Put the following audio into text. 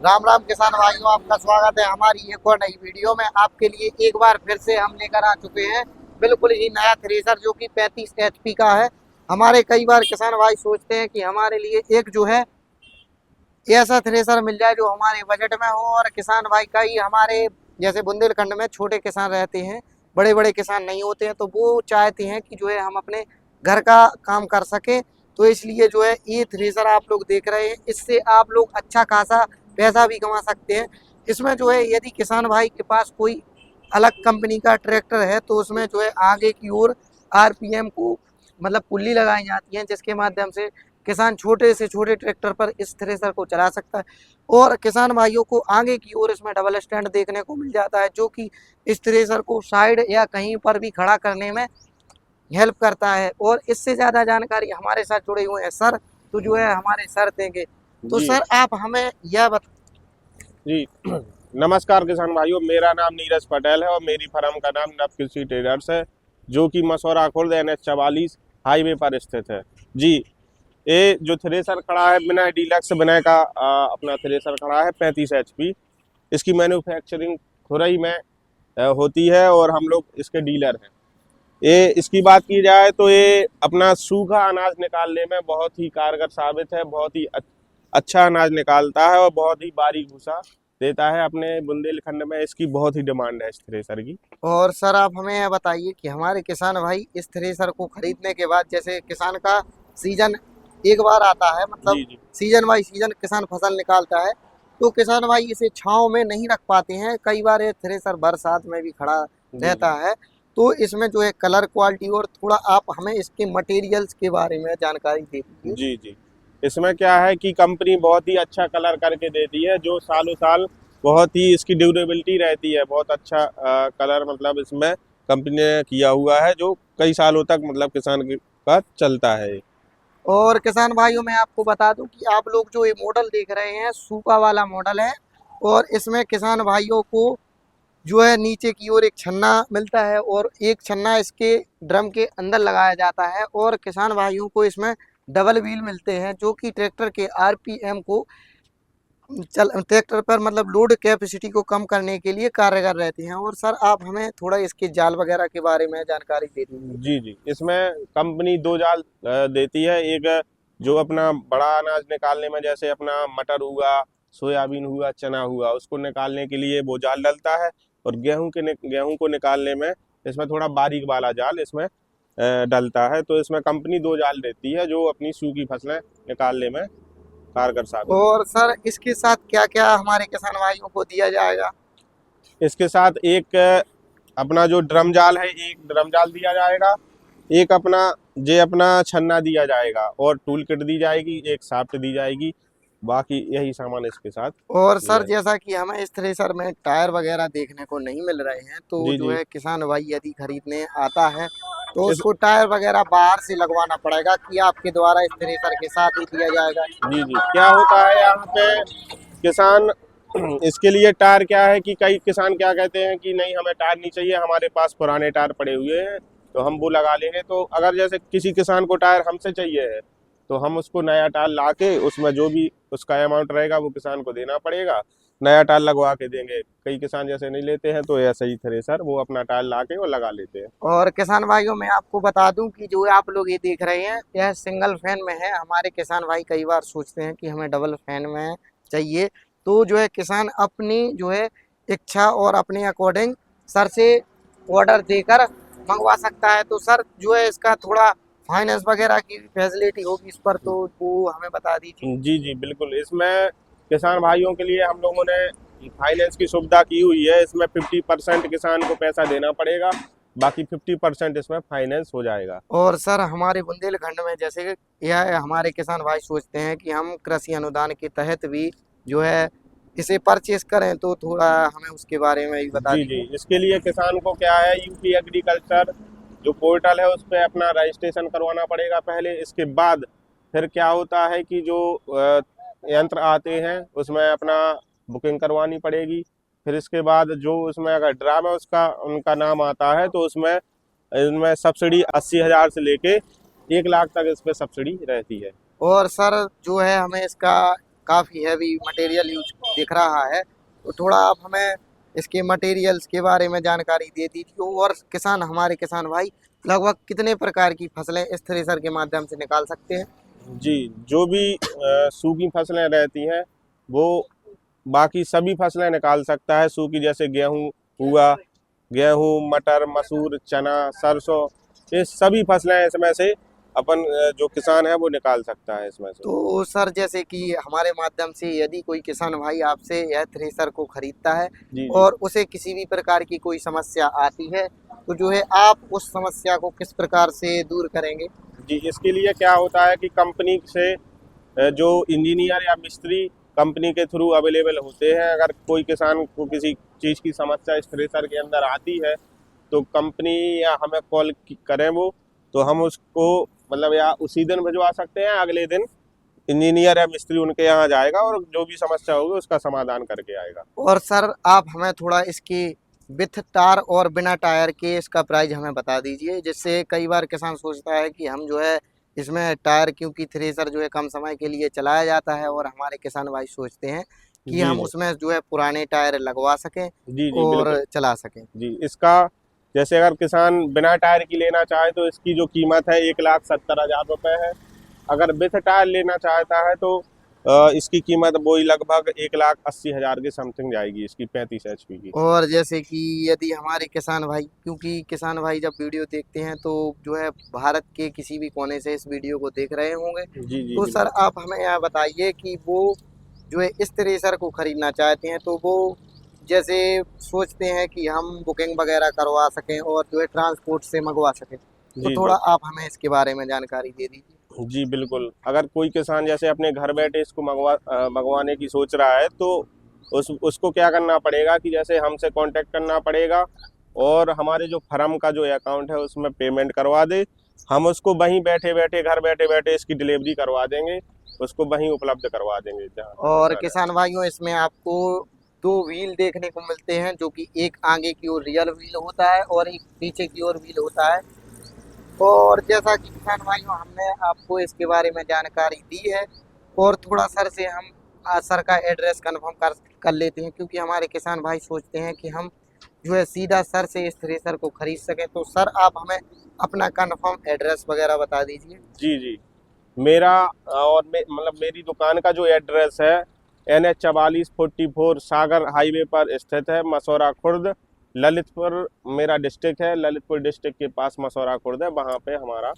राम राम किसान भाइयों, आपका स्वागत है हमारी एक और नई वीडियो में। आपके लिए एक बार फिर से हम लेकर आ चुके हैं बिल्कुल ही नया थ्रेसर जो कि 35 HP का है। हमारे कई बार किसान भाई सोचते हैं कि हमारे लिए एक जो है ऐसा थ्रेसर मिल जाए जो हमारे बजट में हो। और किसान भाई कई हमारे जैसे बुंदेलखंड में छोटे किसान रहते हैं, बड़े बड़े किसान नहीं होते हैं, तो वो चाहते हैं कि जो है हम अपने घर का काम कर सकें। तो इसलिए जो है ये थ्रेसर आप लोग देख रहे हैं, इससे आप लोग अच्छा खासा पैसा भी कमा सकते हैं। इसमें जो है यदि किसान भाई के पास कोई अलग कंपनी का ट्रैक्टर है तो उसमें जो है आगे की ओर RPM को मतलब पुल्ली लगाई जाती है, जिसके माध्यम से किसान छोटे से छोटे ट्रैक्टर पर इस थ्रेसर को चला सकता है। और किसान भाइयों को आगे की ओर इसमें डबल स्टैंड देखने को मिल जाता है, जो कि इस थ्रेसर को साइड या कहीं पर भी खड़ा करने में हेल्प करता है। और इससे ज़्यादा जानकारी हमारे साथ जुड़े हुए हैं सर, तो जो है हमारे सर देंगे। तो जी सर आप हमें यह बता। जी नमस्कार किसान भाइयों, मेरा नाम नीरज पटेल है और मेरी फर्म का नाम नव कृषि ट्रेडर्स है, जो कि मसौरा खुर्द NH 44 हाईवे पर स्थित है। जी, ये जो थ्रेसर खड़ा है विनय डीलक्स विनय का अपना थ्रेसर खड़ा है 35 HP। इसकी मैन्युफैक्चरिंग खुरई में होती है और हम लोग इसके डीलर हैं। ये इसकी बात की जाए तो ये अपना सूखा अनाज निकालने में बहुत ही कारगर साबित है, बहुत ही अच्छा अनाज निकालता है और बहुत ही बारीक भूसा देता है। अपने बुंदेलखंड में इसकी बहुत ही डिमांड है इस थ्रेसर की। और सर आप हमें यह बताइए कि हमारे किसान भाई इस थ्रेसर को खरीदने के बाद, जैसे किसान का सीजन एक बार आता है, मतलब जी जी सीजन बाई सीजन किसान फसल निकालता है, तो किसान भाई इसे छांव में नहीं रख पाते हैं। कई बार ये थ्रेसर बरसात में भी खड़ा जी रहता है। तो इसमें जो है कलर क्वालिटी, और थोड़ा आप हमें इसके मटेरियल्स के बारे में जानकारी दे दीजिए। जी जी इसमें क्या है कि कंपनी बहुत ही अच्छा कलर करके देती है, जो सालों साल बहुत ही इसकी ड्यूरेबिलिटी रहती है। बहुत अच्छा कलर मतलब इसमें कंपनी ने किया हुआ है, जो कई सालों तक मतलब किसान का चलता है। और किसान भाइयों मैं आपको बता दूं कि आप लोग जो ये मॉडल देख रहे हैं सूपा वाला मॉडल है। और इसमें किसान भाइयों को जो है नीचे की ओर एक छन्ना मिलता है, और एक छन्ना इसके ड्रम के अंदर लगाया जाता है। और किसान भाइयों को इसमें डबल व्हील मिलते हैं, जो कि ट्रैक्टर के RPM को ट्रैक्टर पर मतलब लोड कैपेसिटी को कम करने के लिए कारगर रहते हैं। और सर आप हमें थोड़ा इसके जाल वगैरह के बारे में जानकारी दे दीजिए। जी जी इसमें कंपनी दो जाल देती है। एक जो अपना बड़ा अनाज निकालने में, जैसे अपना मटर हुआ, सोयाबीन हुआ, चना हुआ, उसको निकालने के लिए वो जाल डलता है। और गेहूं को निकालने में इसमें थोड़ा बारीक वाला जाल इसमें डलता है। तो इसमें कंपनी दो जाल देती है, जो अपनी सूखी फसलें निकालने में कारगर साबित होती और सर इसके साथ क्या क्या हमारे किसान भाइयों को दिया जाएगा। है। इसके साथ एक अपना जो ड्रम जाल है, एक ड्रम जाल दिया जाएगा। एक अपना अपना छन्ना दिया जाएगा और टूल किट दी जाएगी, एक साफ्ट दी जाएगी। बाकी यही सामान इसके साथ और दिया सर जाएगा। जैसा कि हमें इस थ्रेसर में टायर वगैरह देखने को नहीं मिल रहे हैं, तो जी जो जी है किसान भाई यदि खरीदने आता है तो इस उसको टायर वगैरह बाहर से लगवाना पड़ेगा, कि आपके द्वारा इस थ्रेसर के साथ ही दिया जाएगा। जी जी क्या होता है यहाँ पे किसान इसके लिए टायर क्या है कि कई किसान क्या कहते हैं कि नहीं, हमें टायर नहीं चाहिए, हमारे पास पुराने टायर पड़े हुए हैं, तो हम वो लगा लेंगे। तो अगर जैसे किसी किसान को टायर हमसे चाहिए है, तो हम उसको नया टायर ला के उसमें जो भी उसका अमाउंट रहेगा वो किसान को देना पड़ेगा, नया टायर लगवा के देंगे। कई किसान जैसे नहीं लेते हैं, तो ऐसे ही थ्रेसर वो अपना टायर ला के वो लगा लेते हैं। और किसान भाइयों मैं आपको बता दूं कि जो आप लोग ये देख रहे हैं यह सिंगल फैन में है। हमारे किसान भाई कई बार सोचते हैं कि हमें डबल फैन में चाहिए, तो जो है किसान अपनी जो है इच्छा और अपने अकॉर्डिंग सर से ऑर्डर देकर मंगवा सकता है। तो सर जो है इसका थोड़ा फाइनेंस वगैरह की फैसिलिटी होगी इस पर, तो वो हमें बता दीजिए। जी जी बिल्कुल, इसमें किसान भाइयों के लिए हम लोगों ने फाइनेंस की सुविधा की हुई है। इसमें 50% किसान को पैसा देना पड़ेगा, बाकी 50% इसमें फाइनेंस हो जाएगा। और सर हमारे बुंदेलखंड में जैसे यह हमारे किसान भाई सोचते हैं कि हम कृषि अनुदान के तहत भी जो है इसे परचेस करें, तो थोड़ा हमें उसके बारे में भी बता जी जी दीजिए। इसके लिए किसान को क्या है, यूपी एग्रीकल्चर जो पोर्टल है उस पर अपना रजिस्ट्रेशन करवाना पड़ेगा पहले। इसके बाद फिर क्या होता है कि जो यंत्र आते हैं उसमें अपना बुकिंग करवानी पड़ेगी। फिर इसके बाद जो उसमें अगर ड्राम है उसका उनका नाम आता है, तो उसमें इनमें सब्सिडी 80,000 से लेके 1 लाख तक इस पे सब्सिडी रहती है। और सर जो है हमें इसका काफ़ी हैवी मटेरियल यूज दिख रहा है, तो थोड़ा आप हमें इसके मटेरियल्स के बारे में जानकारी दे दीजिए। और हमारे किसान भाई लगभग कितने प्रकार की फसलें इस थ्रेसर के माध्यम से निकाल सकते हैं? जी, जो भी सूखी फसलें रहती हैं वो बाकी सभी फसलें निकाल सकता है। सूखी जैसे गेहूँ हुआ, गेहूँ, मटर, मसूर, चना, सरसों, ये सभी फसलें इसमें से अपन जो किसान है वो निकाल सकता है इसमें से। तो सर जैसे कि हमारे माध्यम से यदि कोई किसान भाई आपसे यह थ्रेसर को खरीदता है जी जी और उसे किसी भी प्रकार की कोई समस्या आती है, तो जो है आप उस समस्या को किस प्रकार से दूर करेंगे? जी, इसके लिए क्या होता है कि कंपनी से जो इंजीनियर या मिस्त्री कंपनी के थ्रू अवेलेबल होते हैं। अगर कोई किसान को किसी चीज़ की समस्या इस थ्रेसर के अंदर आती है तो कंपनी या हमें कॉल करें वो, तो हम उसको मतलब या उसी दिन भिजवा सकते हैं, अगले दिन इंजीनियर या मिस्त्री उनके यहाँ जाएगा और जो भी समस्या होगी उसका समाधान करके आएगा। और सर आप हमें थोड़ा इसकी विथ टायर और बिना टायर के इसका प्राइस हमें बता दीजिए, जिससे कई बार किसान सोचता है कि हम जो है इसमें टायर, क्योंकि थ्रेसर जो है कम समय के लिए चलाया जाता है और हमारे किसान भाई सोचते हैं कि जी हम जी उसमें जो है पुराने टायर लगवा सकें जी जी और बिल्कुल। चला सकें। जी, इसका जैसे अगर किसान बिना टायर की लेना चाहे तो इसकी जो कीमत है 1,70,000 रुपये है। अगर विथ टायर लेना चाहता है तो इसकी कीमत वही लगभग 1,80,000 के समथिंग जाएगी, इसकी 35 HP की। और जैसे कि यदि हमारे किसान भाई, क्योंकि किसान भाई जब वीडियो देखते हैं तो जो है भारत के किसी भी कोने से इस वीडियो को देख रहे होंगे, जी जी तो सर बिल्कुल। आप हमें यह बताइए कि वो जो है इस थ्रेसर को खरीदना चाहते हैं, तो वो जैसे सोचते हैं कि हम बुकिंग वगैरह करवा सकें और जो है ट्रांसपोर्ट से मंगवा सकें, तो जी थोड़ा जी आप हमें इसके बारे में जानकारी दे दीजिए। जी बिल्कुल। अगर कोई किसान जैसे अपने घर बैठे इसको मंगवाने की सोच रहा है तो उसको क्या करना पड़ेगा कि जैसे हमसे कांटेक्ट करना पड़ेगा और हमारे जो फर्म का जो अकाउंट है उसमें पेमेंट करवा दे। हम उसको वहीं बैठे बैठे घर बैठे बैठे इसकी डिलीवरी करवा देंगे, उसको वहीं उपलब्ध करवा देंगे जहाँ और जहाँ किसान जाए। भाइयों इसमें आपको दो व्हील देखने को मिलते हैं, जो कि एक आगे की ओर रियल व्हील होता है और एक पीछे की ओर व्हील होता है। और जैसा कि किसान भाइयों हमने आपको इसके बारे में जानकारी दी है, और थोड़ा सर से हम सर का एड्रेस कंफर्म कर लेते हैं, क्योंकि हमारे किसान भाई सोचते हैं कि हम जो है सीधा सर से इस थ्रेसर को खरीद सकें। तो सर आप हमें अपना कंफर्म एड्रेस वगैरह बता दीजिए। जी जी मेरा और मतलब मेरी दुकान का जो एड्रेस है NH 44 सागर हाईवे पर स्थित है, मसौरा खुर्द, ललितपुर मेरा डिस्ट्रिक्ट है। ललितपुर डिस्ट्रिक्ट के पास मसौरा खुर्द है, वहाँ पे हमारा